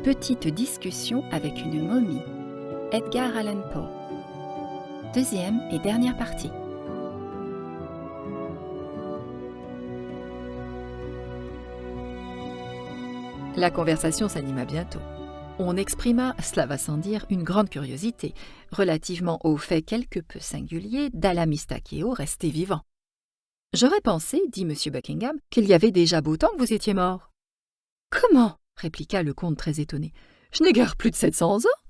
petite discussion avec une momie. Edgar Allan Poe. Deuxième et dernière partie. La conversation s'anima bientôt. On exprima, cela va sans dire, une grande curiosité relativement au fait quelque peu singulier d'Alamis Takeo resté vivant. « J'aurais pensé, dit M. Buckingham, qu'il y avait déjà beau temps que vous étiez mort. »« Comment ?» répliqua le comte très étonné. « Je n'ai guère plus de 700 ans.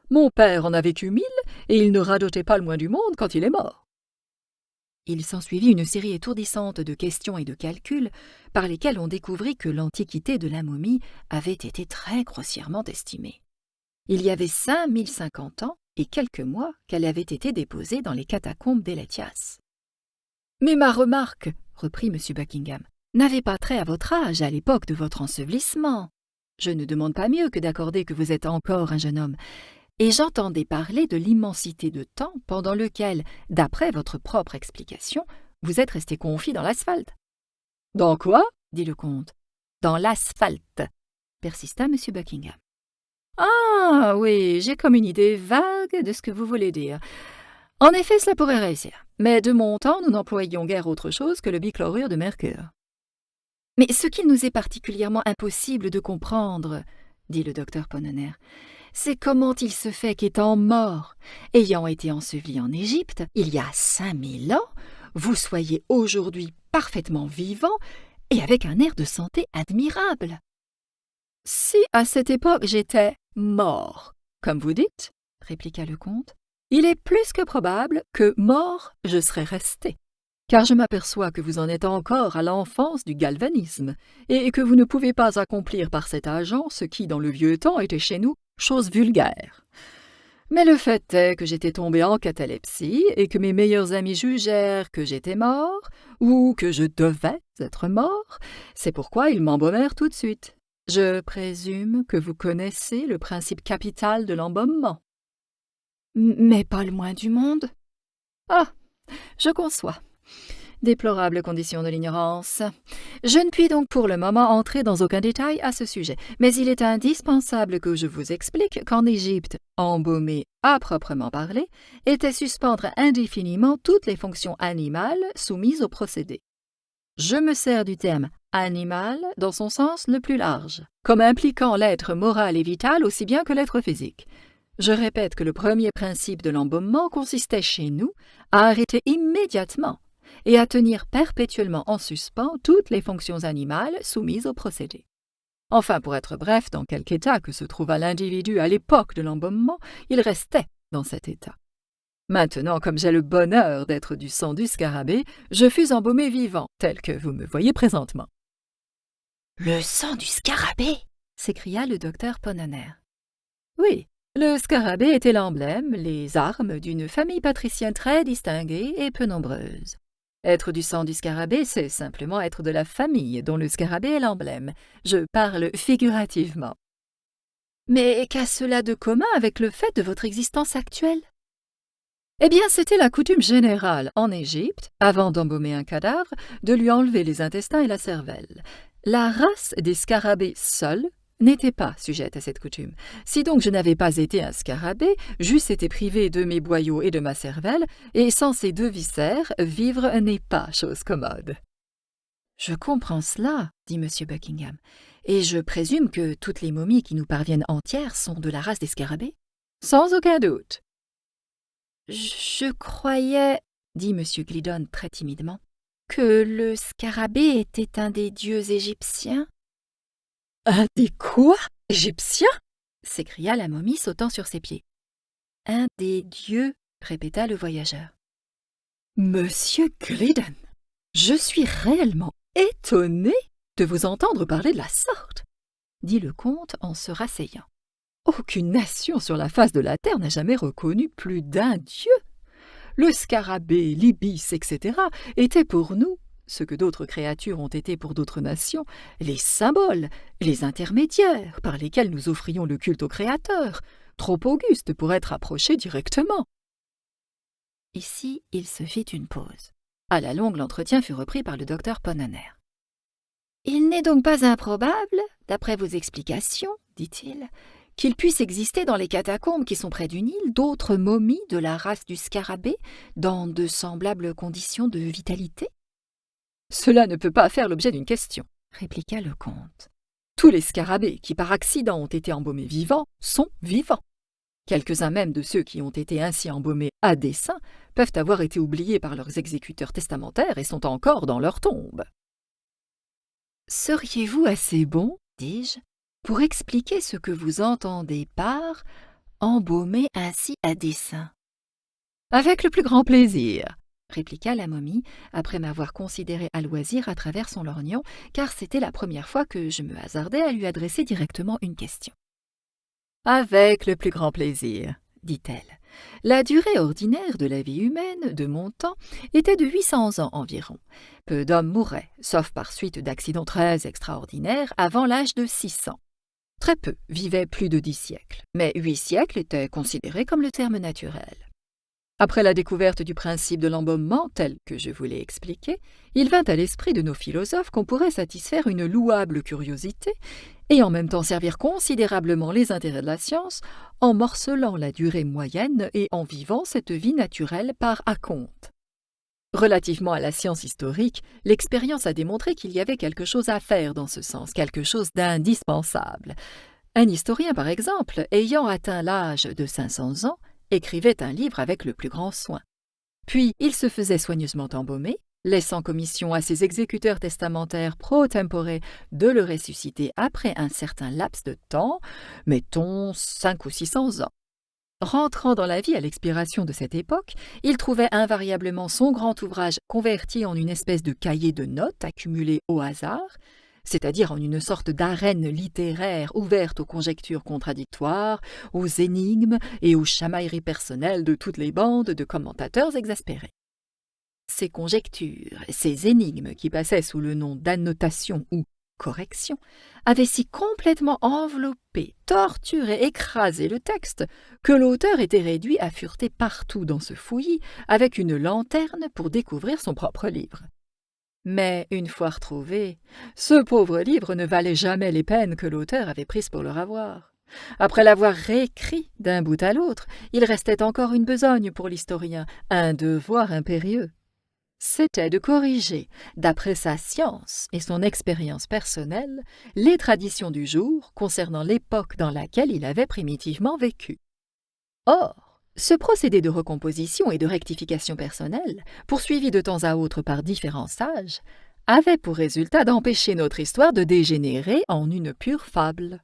Mon père en a vécu 1000 et il ne radotait pas le moins du monde quand il est mort. » Il s'ensuivit une série étourdissante de questions et de calculs par lesquels on découvrit que l'antiquité de la momie avait été très grossièrement estimée. Il y avait 5050 ans et quelques mois qu'elle avait été déposée dans les catacombes d'Eletias. « Mais ma remarque, reprit M. Buckingham, n'avait pas trait à votre âge à l'époque de votre ensevelissement. Je ne demande pas mieux que d'accorder que vous êtes encore un jeune homme. Et j'entendais parler de l'immensité de temps pendant lequel, d'après votre propre explication, vous êtes resté confit dans l'asphalte. »« Dans quoi ?» dit le comte. « Dans l'asphalte, » persista M. Buckingham. « Ah, oui, j'ai comme une idée vague de ce que vous voulez dire. En effet, cela pourrait réussir. Mais de mon temps, nous n'employions guère autre chose que le bichlorure de mercure. »« Mais ce qu'il nous est particulièrement impossible de comprendre, » dit le docteur Ponnonner, c'est comment il se fait qu'étant mort, ayant été enseveli en Égypte, il y a 5000 ans, vous soyez aujourd'hui parfaitement vivant et avec un air de santé admirable. Si à cette époque j'étais mort, comme vous dites, répliqua le comte, il est plus que probable que mort je serais resté. Car je m'aperçois que vous en êtes encore à l'enfance du galvanisme, et que vous ne pouvez pas accomplir par cet agent ce qui, dans le vieux temps, était chez nous chose vulgaire. Mais le fait est que j'étais tombé en catalepsie, et que mes meilleurs amis jugèrent que j'étais mort, ou que je devais être mort, c'est pourquoi ils m'embaumèrent tout de suite. Je présume que vous connaissez le principe capital de l'embaumement. Mais pas le moins du monde. Ah, je conçois. Déplorable condition de l'ignorance. Je ne puis donc pour le moment entrer dans aucun détail à ce sujet, mais il est indispensable que je vous explique qu'en Égypte, embaumer à proprement parler était suspendre indéfiniment toutes les fonctions animales soumises au procédé. Je me sers du terme « animal » dans son sens le plus large, comme impliquant l'être moral et vital aussi bien que l'être physique. Je répète que le premier principe de l'embaumement consistait chez nous à arrêter immédiatement et à tenir perpétuellement en suspens toutes les fonctions animales soumises au procédé. Enfin, pour être bref, dans quelque état que se trouva l'individu à l'époque de l'embaumement, il restait dans cet état. Maintenant, comme j'ai le bonheur d'être du sang du scarabée, je fus embaumé vivant, tel que vous me voyez présentement. « Le sang du scarabée » s'écria le docteur Ponnonner. « Oui, le scarabée était l'emblème, les armes d'une famille patricienne très distinguée et peu nombreuse. Être du sang du scarabée, c'est simplement être de la famille dont le scarabée est l'emblème. Je parle figurativement. Mais qu'a cela de commun avec le fait de votre existence actuelle ? Eh bien, c'était la coutume générale en Égypte, avant d'embaumer un cadavre, de lui enlever les intestins et la cervelle. La race des scarabées seuls n'était pas sujette à cette coutume. Si donc je n'avais pas été un scarabée, j'eusse été privé de mes boyaux et de ma cervelle, et sans ces deux viscères, vivre n'est pas chose commode. « Je comprends cela, dit M. Buckingham, et je présume que toutes les momies qui nous parviennent entières sont de la race des scarabées. »« Sans aucun doute. »« Je croyais, dit M. Gliddon très timidement, que le scarabée était un des dieux égyptiens. » « Un des quoi, égyptiens ?» s'écria la momie sautant sur ses pieds. « Un des dieux, » répéta le voyageur. « Monsieur Gliddon, je suis réellement étonné de vous entendre parler de la sorte, » dit le comte en se rasseyant. « Aucune nation sur la face de la terre n'a jamais reconnu plus d'un dieu. Le scarabée, l'ibis, etc. étaient pour nous, ce que d'autres créatures ont été pour d'autres nations, les symboles, les intermédiaires par lesquels nous offrions le culte au Créateur, trop augustes pour être approchés directement. » Ici, il se fit une pause. À la longue, l'entretien fut repris par le docteur Ponnonner. Il n'est donc pas improbable, d'après vos explications, dit-il, qu'il puisse exister dans les catacombes qui sont près du Nil d'autres momies de la race du scarabée dans de semblables conditions de vitalité? Cela ne peut pas faire l'objet d'une question, répliqua le comte. Tous les scarabées qui par accident ont été embaumés vivants sont vivants. Quelques-uns même de ceux qui ont été ainsi embaumés à dessein peuvent avoir été oubliés par leurs exécuteurs testamentaires et sont encore dans leur tombe. Seriez-vous assez bon, dis-je, pour expliquer ce que vous entendez par embaumer ainsi à dessein? Avec le plus grand plaisir, répliqua la momie, après m'avoir considéré à loisir à travers son lorgnon, car c'était la première fois que je me hasardais à lui adresser directement une question. Avec le plus grand plaisir, dit-elle. La durée ordinaire de la vie humaine, de mon temps, était de 800 ans environ. Peu d'hommes mouraient, sauf par suite d'accidents très extraordinaires, avant l'âge de 600. Très peu vivaient plus de 10 siècles, mais 8 siècles étaient considérés comme le terme naturel. Après la découverte du principe de l'embaumement tel que je vous l'ai expliqué, il vint à l'esprit de nos philosophes qu'on pourrait satisfaire une louable curiosité et en même temps servir considérablement les intérêts de la science en morcelant la durée moyenne et en vivant cette vie naturelle par acompte. Relativement à la science historique, l'expérience a démontré qu'il y avait quelque chose à faire dans ce sens, quelque chose d'indispensable. Un historien, par exemple, ayant atteint l'âge de 500 ans, écrivait un livre avec le plus grand soin. Puis il se faisait soigneusement embaumer, laissant commission à ses exécuteurs testamentaires pro tempore de le ressusciter après un certain laps de temps, mettons 500 ou 600 ans. Rentrant dans la vie à l'expiration de cette époque, il trouvait invariablement son grand ouvrage converti en une espèce de cahier de notes accumulé au hasard, c'est-à-dire en une sorte d'arène littéraire ouverte aux conjectures contradictoires, aux énigmes et aux chamailleries personnelles de toutes les bandes de commentateurs exaspérés. Ces conjectures, ces énigmes qui passaient sous le nom d'annotation ou correction, avaient si complètement enveloppé, torturé, écrasé le texte que l'auteur était réduit à fureter partout dans ce fouillis avec une lanterne pour découvrir son propre livre. Mais, une fois retrouvé, ce pauvre livre ne valait jamais les peines que l'auteur avait prises pour le ravoir. Après l'avoir réécrit d'un bout à l'autre, il restait encore une besogne pour l'historien, un devoir impérieux. C'était de corriger, d'après sa science et son expérience personnelle, les traditions du jour concernant l'époque dans laquelle il avait primitivement vécu. Or, ce procédé de recomposition et de rectification personnelle, poursuivi de temps à autre par différents sages, avait pour résultat d'empêcher notre histoire de dégénérer en une pure fable.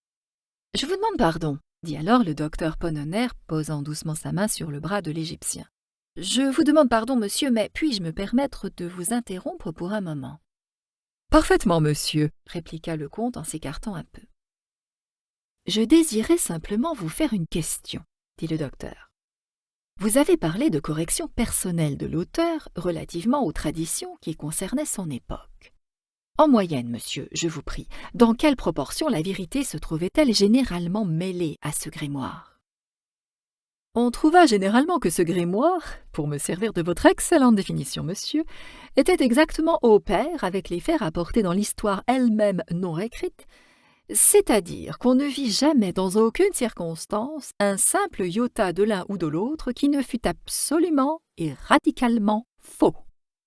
« Je vous demande pardon, » dit alors le docteur Ponnonner, posant doucement sa main sur le bras de l'Égyptien. « Je vous demande pardon, monsieur, mais puis-je me permettre de vous interrompre pour un moment ?»« Parfaitement, monsieur, » répliqua le comte en s'écartant un peu. « Je désirais simplement vous faire une question, » dit le docteur. « Vous avez parlé de correction personnelle de l'auteur relativement aux traditions qui concernaient son époque. En moyenne, monsieur, je vous prie, dans quelle proportion la vérité se trouvait-elle généralement mêlée à ce grimoire? » On trouva généralement que ce grimoire, pour me servir de votre excellente définition, monsieur, était exactement au pair avec les faits rapportés dans l'histoire elle-même non écrite, c'est-à-dire qu'on ne vit jamais dans aucune circonstance un simple iota de l'un ou de l'autre qui ne fût absolument et radicalement faux.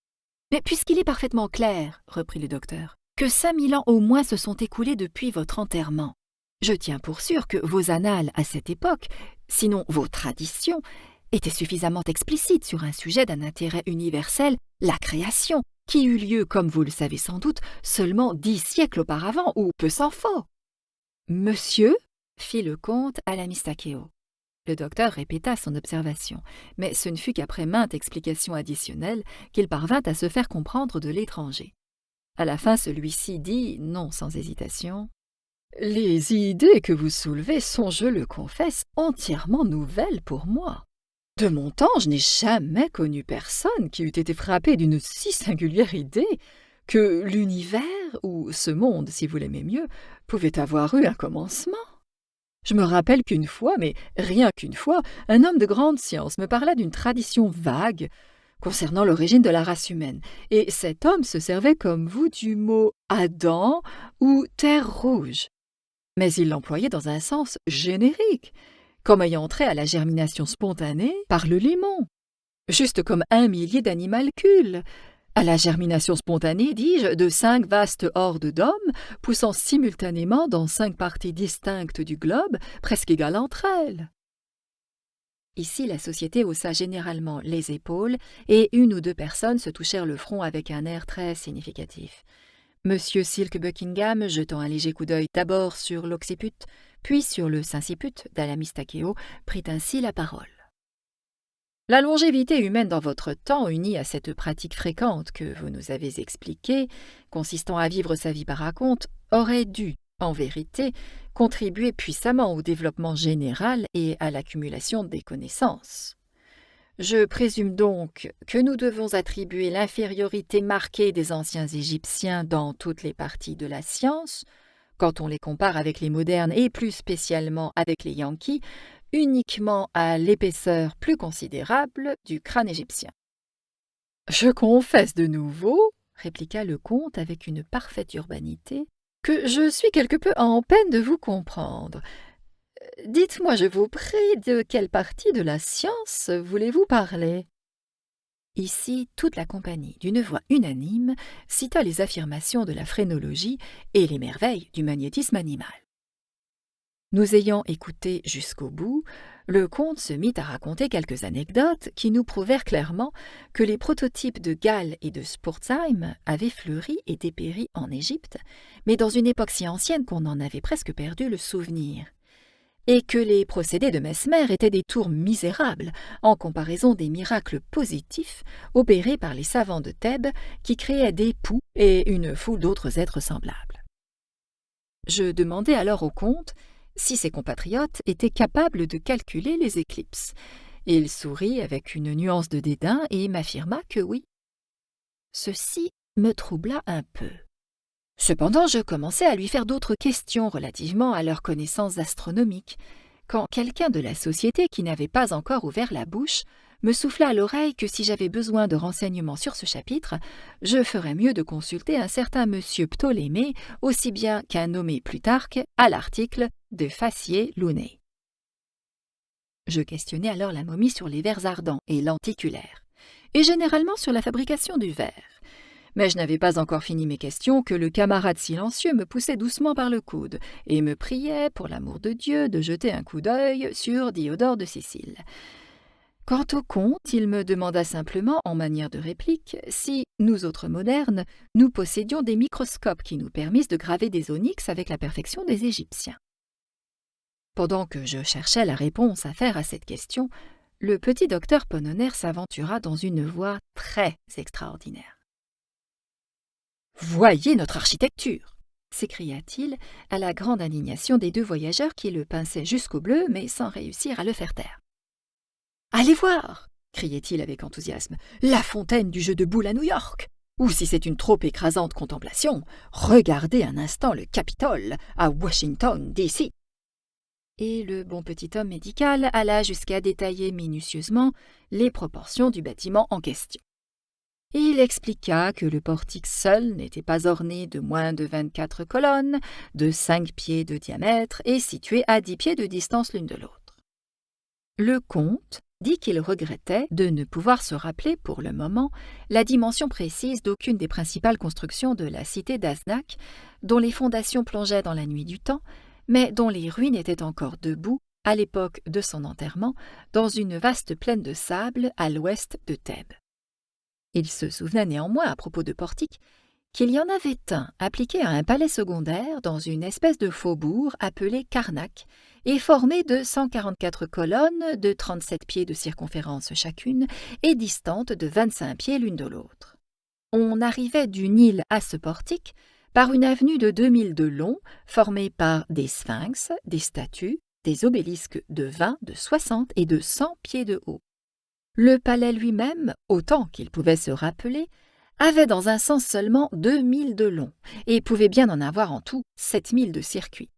« Mais puisqu'il est parfaitement clair, reprit le docteur, que 5000 ans au moins se sont écoulés depuis votre enterrement, je tiens pour sûr que vos annales à cette époque, sinon vos traditions, étaient suffisamment explicites sur un sujet d'un intérêt universel, la création, qui eut lieu, comme vous le savez sans doute, seulement 10 siècles auparavant, ou peu s'en faut. »« Monsieur, » fit le comte à la Mistakeo. Le docteur répéta son observation, mais ce ne fut qu'après maintes explications additionnelles qu'il parvint à se faire comprendre de l'étranger. À la fin, celui-ci dit, non sans hésitation, « Les idées que vous soulevez sont, je le confesse, entièrement nouvelles pour moi. De mon temps, je n'ai jamais connu personne qui eût été frappé d'une si singulière idée que l'univers, ou ce monde, si vous l'aimez mieux, pouvait avoir eu un commencement. Je me rappelle qu'une fois, mais rien qu'une fois, un homme de grande science me parla d'une tradition vague, concernant l'origine de la race humaine, et cet homme se servait comme vous du mot Adam ou terre rouge. Mais il l'employait dans un sens générique, comme ayant trait à la germination spontanée par le limon, juste comme 1 millier d'animalcules, à la germination spontanée, dis-je, de 5 vastes hordes d'hommes poussant simultanément dans 5 parties distinctes du globe, presque égales entre elles. Ici, la société haussa généralement les épaules et 1 ou 2 personnes se touchèrent le front avec un air très significatif. Monsieur Silk Buckingham, jetant un léger coup d'œil d'abord sur l'occiput, puis sur le sinciput d'Alamistakeo, prit ainsi la parole. La longévité humaine dans votre temps, unie à cette pratique fréquente que vous nous avez expliquée, consistant à vivre sa vie par raconte, aurait dû, en vérité, contribuer puissamment au développement général et à l'accumulation des connaissances. Je présume donc que nous devons attribuer l'infériorité marquée des anciens Égyptiens dans toutes les parties de la science, quand on les compare avec les modernes et plus spécialement avec les Yankees, uniquement à l'épaisseur plus considérable du crâne égyptien. « Je confesse de nouveau, » répliqua le comte avec une parfaite urbanité, « que je suis quelque peu en peine de vous comprendre. Dites-moi, je vous prie, de quelle partie de la science voulez-vous parler ?» Ici, toute la compagnie, d'une voix unanime, cita les affirmations de la phrénologie et les merveilles du magnétisme animal. Nous ayant écouté jusqu'au bout, le comte se mit à raconter quelques anecdotes qui nous prouvèrent clairement que les prototypes de Gall et de Spurzheim avaient fleuri et dépéri en Égypte, mais dans une époque si ancienne qu'on en avait presque perdu le souvenir, et que les procédés de Mesmer étaient des tours misérables en comparaison des miracles positifs opérés par les savants de Thèbes qui créaient des poux et une foule d'autres êtres semblables. Je demandai alors au comte si ses compatriotes étaient capables de calculer les éclipses. Il sourit avec une nuance de dédain et m'affirma que oui. Ceci me troubla un peu. Cependant, je commençai à lui faire d'autres questions relativement à leurs connaissances astronomiques, quand quelqu'un de la société qui n'avait pas encore ouvert la bouche me souffla à l'oreille que si j'avais besoin de renseignements sur ce chapitre, je ferais mieux de consulter un certain monsieur Ptolémée, aussi bien qu'un nommé Plutarque, à l'article de Facier-Launay. Je questionnai alors la momie sur les vers ardents et lenticulaires, et généralement sur la fabrication du verre. Mais je n'avais pas encore fini mes questions que le camarade silencieux me poussait doucement par le coude et me priait, pour l'amour de Dieu, de jeter un coup d'œil sur Diodore de Sicile. Quant au comte, il me demanda simplement, en manière de réplique, si, nous autres modernes, nous possédions des microscopes qui nous permissent de graver des onyx avec la perfection des Égyptiens. Pendant que je cherchais la réponse à faire à cette question, le petit docteur Ponnonner s'aventura dans une voix très extraordinaire. « Voyez notre architecture !» s'écria-t-il, à la grande indignation des 2 voyageurs qui le pinçaient jusqu'au bleu, mais sans réussir à le faire taire. « Allez voir !» criait-il avec enthousiasme, « la fontaine du jeu de boules à New York ! Ou si c'est une trop écrasante contemplation, regardez un instant le Capitole à Washington, D.C. » Et le bon petit homme médical alla jusqu'à détailler minutieusement les proportions du bâtiment en question. Il expliqua que le portique seul n'était pas orné de moins de 24 colonnes, de 5 pieds de diamètre et situé à 10 pieds de distance l'une de l'autre. Le comte dit qu'il regrettait de ne pouvoir se rappeler pour le moment la dimension précise d'aucune des principales constructions de la cité d'Aznac, dont les fondations plongeaient dans la nuit du temps, mais dont les ruines étaient encore debout à l'époque de son enterrement dans une vaste plaine de sable à l'ouest de Thèbes. Il se souvenait néanmoins, à propos de portiques, qu'il y en avait un appliqué à un palais secondaire dans une espèce de faubourg appelé Karnak et formé de 144 colonnes de 37 pieds de circonférence chacune et distantes de 25 pieds l'une de l'autre. On arrivait du Nil à ce portique par une avenue de 2000 de long formée par des sphinx, des statues, des obélisques de 20, de 60 et de 100 pieds de haut. Le palais lui-même, autant qu'il pouvait se rappeler, avait dans un sens seulement 2000 de long et pouvait bien en avoir en tout 7000 de circuit.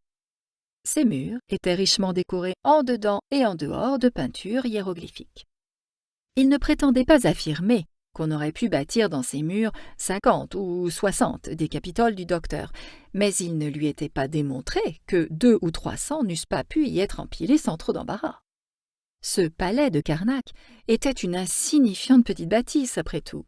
Ses murs étaient richement décorés en dedans et en dehors de peintures hiéroglyphiques. Il ne prétendait pas affirmer qu'on aurait pu bâtir dans ces murs 50 ou 60 des Capitoles du docteur, mais il ne lui était pas démontré que 200 ou 300 n'eussent pas pu y être empilés sans trop d'embarras. Ce palais de Karnak était une insignifiante petite bâtisse, après tout.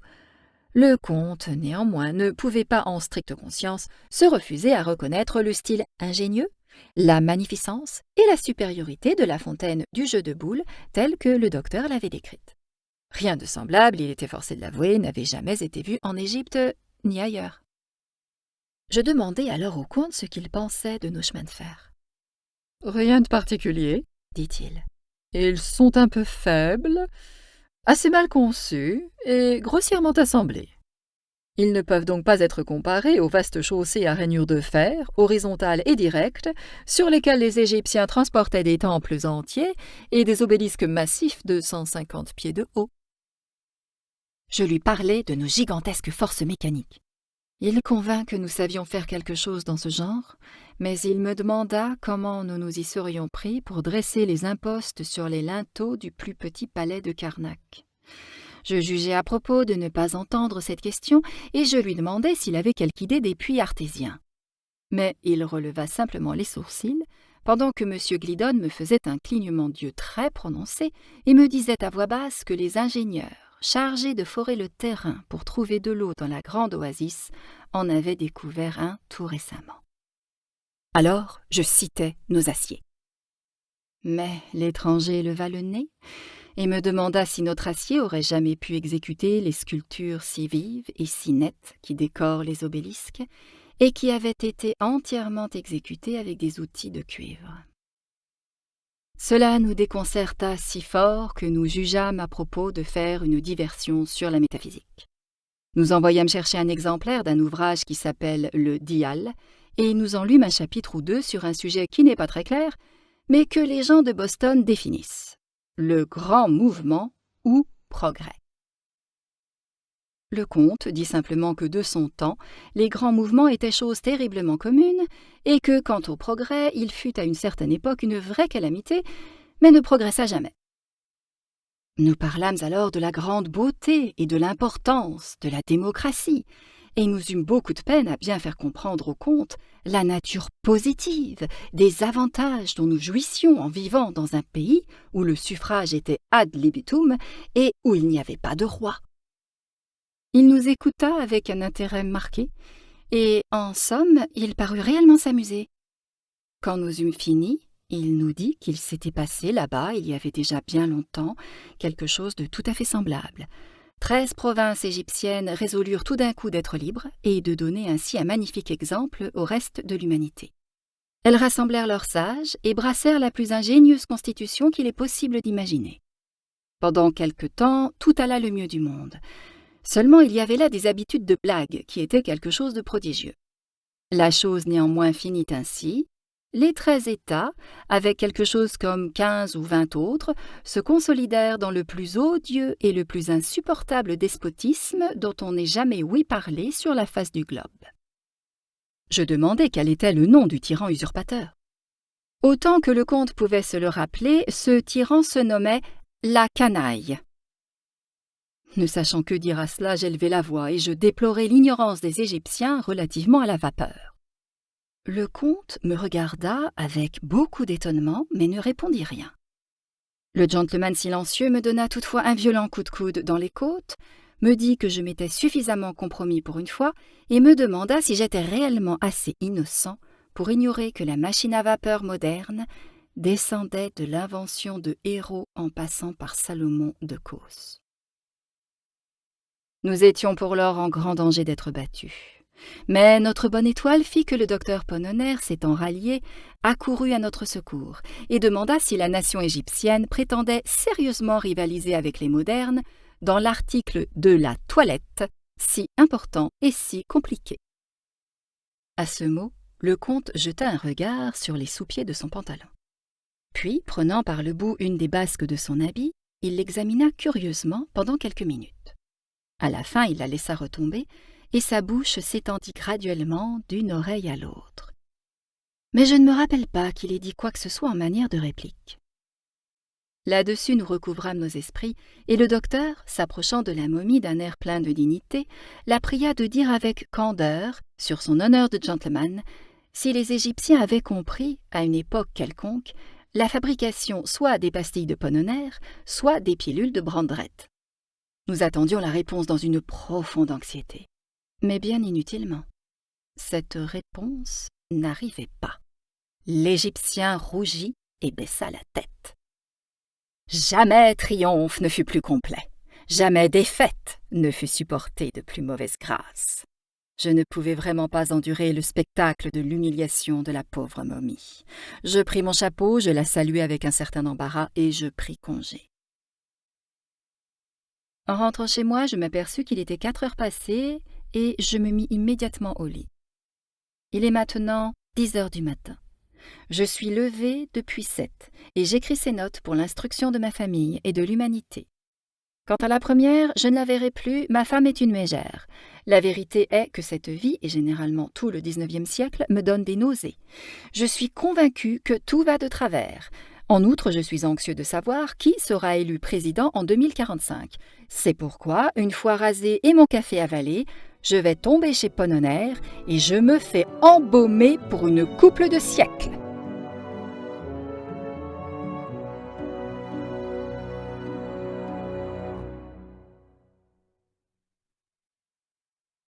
Le comte, néanmoins, ne pouvait pas en stricte conscience se refuser à reconnaître le style ingénieux, la magnificence et la supériorité de la fontaine du jeu de boules telle que le docteur l'avait décrite. Rien de semblable, il était forcé de l'avouer, n'avait jamais été vu en Égypte ni ailleurs. Je demandai alors au comte ce qu'il pensait de nos chemins de fer. « Rien de particulier, dit-il. Ils sont un peu faibles, assez mal conçus et grossièrement assemblés. Ils ne peuvent donc pas être comparés aux vastes chaussées à rainures de fer, horizontales et directes, sur lesquelles les Égyptiens transportaient des temples entiers et des obélisques massifs de 150 pieds de haut. » Je lui parlais de nos gigantesques forces mécaniques. Il convint que nous savions faire quelque chose dans ce genre, mais il me demanda comment nous nous y serions pris pour dresser les impostes sur les linteaux du plus petit palais de Karnak. Je jugeai à propos de ne pas entendre cette question et je lui demandai s'il avait quelque idée des puits artésiens. Mais il releva simplement les sourcils, pendant que M. Gliddon me faisait un clignement d'yeux très prononcé et me disait à voix basse que les ingénieurs, chargés de forer le terrain pour trouver de l'eau dans la grande oasis, en avaient découvert un tout récemment. Alors je citai nos aciers. Mais l'étranger leva le nez et me demanda si notre acier aurait jamais pu exécuter les sculptures si vives et si nettes qui décorent les obélisques et qui avaient été entièrement exécutées avec des outils de cuivre. Cela nous déconcerta si fort que nous jugeâmes à propos de faire une diversion sur la métaphysique. Nous envoyâmes chercher un exemplaire d'un ouvrage qui s'appelle le Dial, et nous en lûmes un chapitre ou deux sur un sujet qui n'est pas très clair, mais que les gens de Boston définissent: le grand mouvement ou progrès. Le comte dit simplement que de son temps, les grands mouvements étaient chose terriblement commune, et que, quant au progrès, il fut à une certaine époque une vraie calamité, mais ne progressa jamais. Nous parlâmes alors de la grande beauté et de l'importance de la démocratie, et nous eûmes beaucoup de peine à bien faire comprendre au comte la nature positive des avantages dont nous jouissions en vivant dans un pays où le suffrage était ad libitum et où il n'y avait pas de roi. Il nous écouta avec un intérêt marqué, et, en somme, il parut réellement s'amuser. Quand nous eûmes fini, il nous dit qu'il s'était passé là-bas, il y avait déjà bien longtemps, quelque chose de tout à fait semblable. 13 provinces égyptiennes résolurent tout d'un coup d'être libres et de donner ainsi un magnifique exemple au reste de l'humanité. Elles rassemblèrent leurs sages et brassèrent la plus ingénieuse constitution qu'il est possible d'imaginer. Pendant quelque temps, tout alla le mieux du monde. Seulement il y avait là des habitudes de blague qui étaient quelque chose de prodigieux. La chose néanmoins finit ainsi. Les 13 États, avec quelque chose comme 15 ou 20 autres, se consolidèrent dans le plus odieux et le plus insupportable despotisme dont on n'ait jamais ouï parler sur la face du globe. Je demandai quel était le nom du tyran usurpateur. Autant que le comte pouvait se le rappeler, ce tyran se nommait la canaille. Ne sachant que dire à cela, j'élevai la voix et je déplorai l'ignorance des Égyptiens relativement à la vapeur. Le comte me regarda avec beaucoup d'étonnement, mais ne répondit rien. Le gentleman silencieux me donna toutefois un violent coup de coude dans les côtes, me dit que je m'étais suffisamment compromis pour une fois, et me demanda si j'étais réellement assez innocent pour ignorer que la machine à vapeur moderne descendait de l'invention de Héro en passant par Salomon de Cos. Nous étions pour lors en grand danger d'être battus. Mais notre bonne étoile fit que le docteur Ponnonner, s'étant rallié, accourut à notre secours et demanda si la nation égyptienne prétendait sérieusement rivaliser avec les modernes dans l'article de la toilette, si important et si compliqué. À ce mot, le comte jeta un regard sur les sous-pieds de son pantalon. Puis, prenant par le bout une des basques de son habit, il l'examina curieusement pendant quelques minutes. À la fin, il la laissa retomber, et sa bouche s'étendit graduellement d'une oreille à l'autre. Mais je ne me rappelle pas qu'il ait dit quoi que ce soit en manière de réplique. Là-dessus, nous recouvrâmes nos esprits, et le docteur, s'approchant de la momie d'un air plein de dignité, la pria de dire avec candeur, sur son honneur de gentleman, si les Égyptiens avaient compris, à une époque quelconque, la fabrication soit des pastilles de Ponnonner, soit des pilules de Brandreth. Nous attendions la réponse dans une profonde anxiété, mais bien inutilement. Cette réponse n'arrivait pas. L'Égyptien rougit et baissa la tête. Jamais triomphe ne fut plus complet, jamais défaite ne fut supportée de plus mauvaise grâce. Je ne pouvais vraiment pas endurer le spectacle de l'humiliation de la pauvre momie. Je pris mon chapeau, je la saluai avec un certain embarras et je pris congé. En rentrant chez moi, je m'aperçus qu'il était 4 heures passées et je me mis immédiatement au lit. Il est maintenant 10 heures du matin. Je suis levée depuis 7 et j'écris ces notes pour l'instruction de ma famille et de l'humanité. Quant à la première, je ne la verrai plus, ma femme est une mégère. La vérité est que cette vie, et généralement tout le 19e siècle, me donne des nausées. Je suis convaincue que tout va de travers. En outre, je suis anxieux de savoir qui sera élu président en 2045. C'est pourquoi, une fois rasé et mon café avalé, je vais tomber chez Ponnonner et je me fais embaumer pour une couple de siècles.